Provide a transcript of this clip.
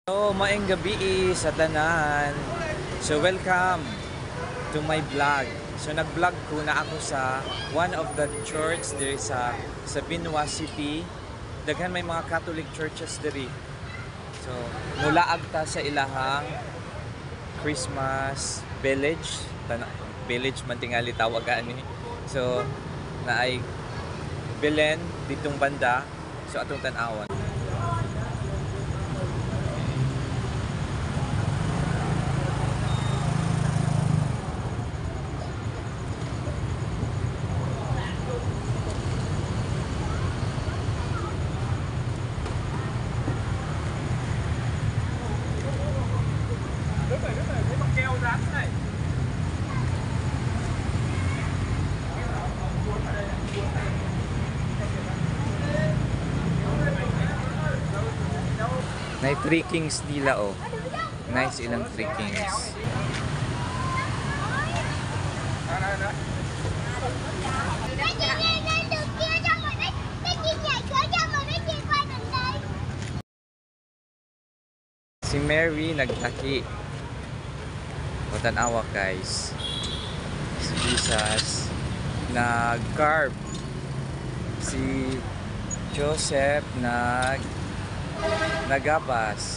So, maayong gabi sa tanan. So, welcome to my vlog. So, nag-vlog ko na ako sa one of the church there sa Binwa City. Daghan may mga Catholic churches diri. So, mula agta sa ilahang Christmas village. Village man tingali tawag ani. So, naay Belen ditong banda. So, atong tan-awon. May Three Kings nila oh. Nice ilang Three Kings. Si Mary nagtaki. O tanawa guys. Si Jesus nag-carve. Si Joseph nagapas.